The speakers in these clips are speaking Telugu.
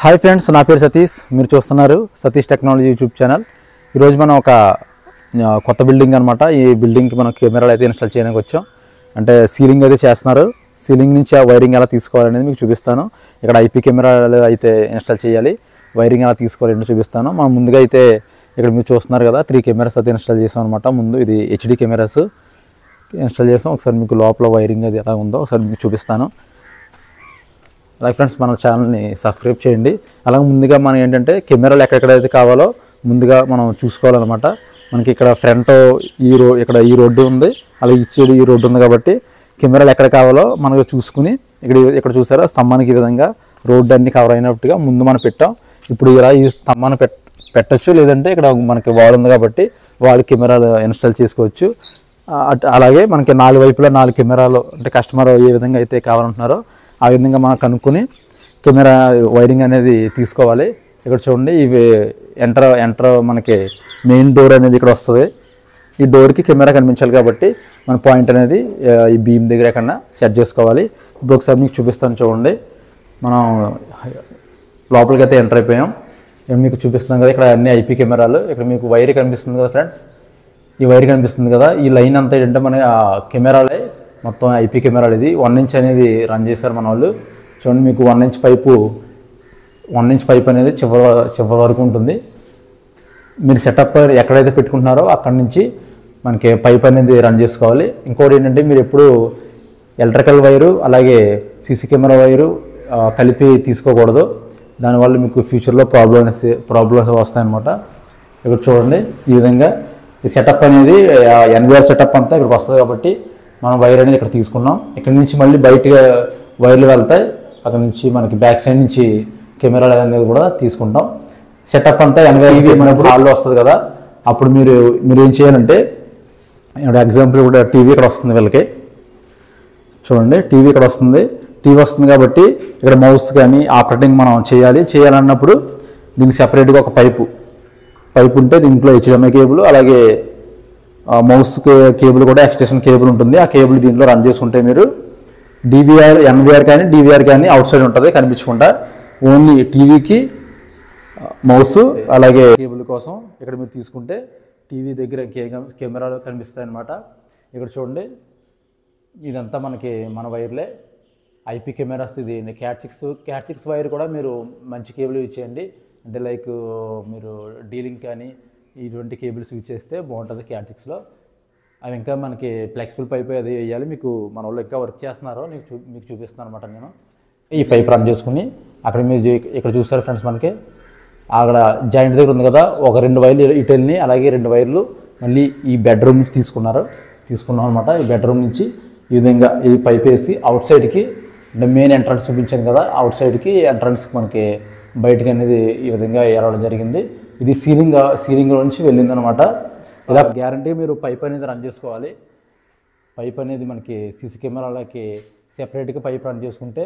హాయ్ ఫ్రెండ్స్, నా పేరు సతీష్. మీరు చూస్తున్నారు సతీష్ టెక్నాలజీ యూట్యూబ్ ఛానల్. ఈరోజు మనం ఒక కొత్త బిల్డింగ్ అనమాట. ఈ బిల్డింగ్కి మనం కెమెరాలు అయితే ఇన్స్టాల్ చేయడానికి వచ్చాం. అంటే సీలింగ్ అయితే చేస్తున్నారు. సీలింగ్ నుంచి ఆ వైరింగ్ ఎలా తీసుకోవాలనేది మీకు చూపిస్తాను. ఇక్కడ ఐపీ కెమెరాలు అయితే ఇన్స్టాల్ చేయాలి, వైరింగ్ ఎలా తీసుకోవాలని చూపిస్తాను. మనం ముందుగా అయితే ఇక్కడ మీరు చూస్తున్నారు కదా, 3 కెమెరాస్ అయితే ఇన్స్టాల్ చేసాం అనమాట. ముందు ఇది హెచ్డి కెమెరాస్ ఇన్స్టాల్ చేసాం. ఒకసారి మీకు లోపల వైరింగ్ అది ఎలా ఉందో ఒకసారి మీకు చూపిస్తాను. అలాగే ఫ్రెండ్స్, మన ఛానల్ని సబ్స్క్రైబ్ చేయండి. అలాగే ముందుగా మనం ఏంటంటే కెమెరాలు ఎక్కడెక్కడైతే కావాలో ముందుగా మనం చూసుకోవాలన్నమాట. మనకి ఇక్కడ ఫ్రంట్ ఇక్కడ ఈ రోడ్డు ఉంది, అలాగే ఈ సైడ్ ఈ రోడ్డు ఉంది. కాబట్టి కెమెరాలు ఎక్కడ కావాలో మనకు చూసుకుని ఇక్కడ చూసారా, స్తంభానికి ఈ విధంగా రోడ్డు అన్ని కవర్ అయినట్టుగా ముందు మనం పెట్టాం. ఇప్పుడు ఇలా ఈ స్తంభాన్ని పెట్టచ్చు, లేదంటే ఇక్కడ మనకి వాల్ ఉంది కాబట్టి వాల్ కెమెరాలు ఇన్స్టాల్ చేసుకోవచ్చు. అలాగే మనకి 4 వైపులా 4 కెమెరాలు, అంటే కస్టమర్ ఏ విధంగా అయితే కావాలంటున్నారో ఆ విధంగా మనం కనుక్కొని కెమెరా వైరింగ్ అనేది తీసుకోవాలి. ఇక్కడ చూడండి, ఇవి ఎంటర్ మనకి మెయిన్ డోర్ అనేది ఇక్కడ వస్తుంది. ఈ డోర్కి కెమెరా కనిపించాలి కాబట్టి మన పాయింట్ అనేది ఈ బీమ్ దగ్గర ఎక్కడన్నా సెట్ చేసుకోవాలి. ఇప్పుడు ఒకసారి మీకు చూపిస్తాను చూడండి. మనం లోపలికి అయితే ఎంటర్ అయిపోయాం. మీకు చూపిస్తున్నాం కదా, ఇక్కడ అన్ని ఐపీ కెమెరాలు. ఇక్కడ మీకు వైర్ కనిపిస్తుంది కదా ఫ్రెండ్స్, ఈ వైర్ కనిపిస్తుంది కదా, ఈ లైన్ అంతా ఏంటంటే మన కెమెరాలే మొత్తం ఐపీ కెమెరాలు. ఇది 1 ఇంచ్ అనేది రన్ చేశారు మన వాళ్ళు. చూడండి, మీకు 1 ఇంచ్ పైప్ అనేది చివరి వరకు ఉంటుంది. మీరు సెటప్ ఎక్కడైతే పెట్టుకుంటున్నారో అక్కడి నుంచి మనకి పైప్ అనేది రన్ చేసుకోవాలి. ఇంకోటి ఏంటంటే, మీరు ఎప్పుడు ఎలక్ట్రికల్ వైరు అలాగే సీసీ కెమెరా వైరు కలిపి తీసుకోకూడదు. దానివల్ల మీకు ఫ్యూచర్లో ప్రాబ్లమ్స్ వస్తాయన్నమాట. ఇక్కడ చూడండి, ఈ విధంగా ఈ సెటప్ అనేది ఎన్విఆర్ సెటప్ అంతా ఇక్కడికి వస్తుంది. కాబట్టి మనం వైర్ అనేది ఇక్కడ తీసుకున్నాం. ఇక్కడ నుంచి మళ్ళీ బయటగా వైర్లు వెళ్తాయి. అక్కడ నుంచి మనకి బ్యాక్ సైడ్ నుంచి కెమెరాలు అనేది కూడా తీసుకుంటాం. సెటప్ అంతా ఎన్విఆర్ మనకు హాల్లో వస్తుంది కదా. అప్పుడు మీరు ఏం చేయాలంటే, ఎగ్జాంపుల్ కూడా టీవీ ఇక్కడ వస్తుంది. వీళ్ళకి చూడండి, టీవీ ఇక్కడ వస్తుంది. టీవీ వస్తుంది కాబట్టి ఇక్కడ మౌస్ కానీ ఆపరేటింగ్ మనం చేయాలన్నప్పుడు దీనికి సెపరేట్గా ఒక పైపు ఉంటే దీంట్లో హెచ్డిఎంఐ కేబుల్, అలాగే మౌస్ కేబుల్ కూడా ఎక్స్టెన్షన్ కేబుల్ ఉంటుంది. ఆ కేబుల్ దీంట్లో రన్ చేసుకుంటే మీరు ఎన్విఆర్ కానీ డివిఆర్ కానీ అవుట్ సైడ్ ఉంటుంది కనిపించకుండా. ఓన్లీ టీవీకి మౌస్ అలాగే కేబుల్ కోసం ఇక్కడ మీరు తీసుకుంటే టీవీ దగ్గర కెమెరాలు కనిపిస్తాయి అన్నమాట. ఇక్కడ చూడండి, ఇదంతా మన వైర్లే ఐపీ కెమెరాస్. ఇది క్యాట్ 6 వైర్ కూడా మీరు మంచి కేబుల్ యూజ్ చేయండి. అంటే లైక్ మీరు డీలింగ్ కానీ ఇటువంటి కేబుల్స్ యూజ్ చేస్తే బాగుంటుంది క్యాట్ 6లో. అవి ఇంకా మనకి ఫ్లెక్సిబుల్ పైప్ అది వేయాలి. మన వాళ్ళు ఇంకా వర్క్ చేస్తున్నారో మీకు చూపిస్తున్నాను అనమాట. నేను ఈ పైప్ రన్ చేసుకుని మీరు ఇక్కడ చూస్తారు ఫ్రెండ్స్, మనకి అక్కడ జాయింట్ దగ్గర ఉంది కదా, ఒక 2 వైర్లు ఇటు వెళ్ళి, అలాగే 2 వైర్లు మళ్ళీ ఈ బెడ్రూమ్ నుంచి తీసుకున్నాం అనమాట. ఈ బెడ్రూమ్ నుంచి ఈ విధంగా ఈ పైప్ వేసి అవుట్ సైడ్కి, అంటే మెయిన్ ఎంట్రన్స్ చూపించాను కదా, అవుట్ సైడ్కి ఎంట్రన్స్కి మనకి బయటకి అనేది ఈ విధంగా ఏరవడం జరిగింది. ఇది సీలింగ్ నుంచి వెళ్ళింది అనమాట. ఇలా గ్యారంటీ మీరు పైప్ అనేది రన్ చేసుకోవాలి. పైప్ అనేది మనకి సీసీ కెమెరాలకి సెపరేట్గా పైప్ రన్ చేసుకుంటే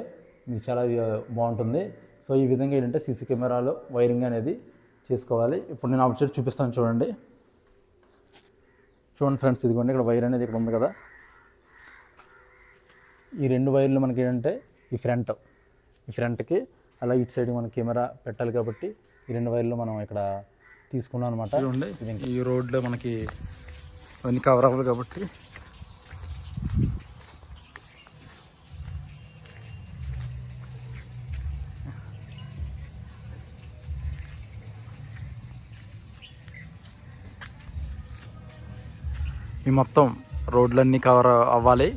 మీకు చాలా బాగుంటుంది. సో ఈ విధంగా ఏంటంటే సీసీ కెమెరాలో వైరింగ్ అనేది చేసుకోవాలి. ఇప్పుడు నేను అవుట్ సైడ్ చూపిస్తాను చూడండి ఫ్రెండ్స్. ఇదిగోండి, ఇక్కడ వైర్ అనేది ఇక్కడ ఉంది కదా. ఈ 2 వైర్లు మనకి ఏంటంటే ఈ ఫ్రంట్కి అలా ఇటు సైడ్ మన కెమెరా పెట్టాలి కాబట్టి ఈ 2 వైర్లు మనం ఇక్కడ తీసుకున్నాం అనమాట. ఈ రోడ్లో మనకి అన్ని కవర్ అవ్వాలి కాబట్టి ఈ మొత్తం రోడ్లన్నీ కవర్ అవ్వాలి.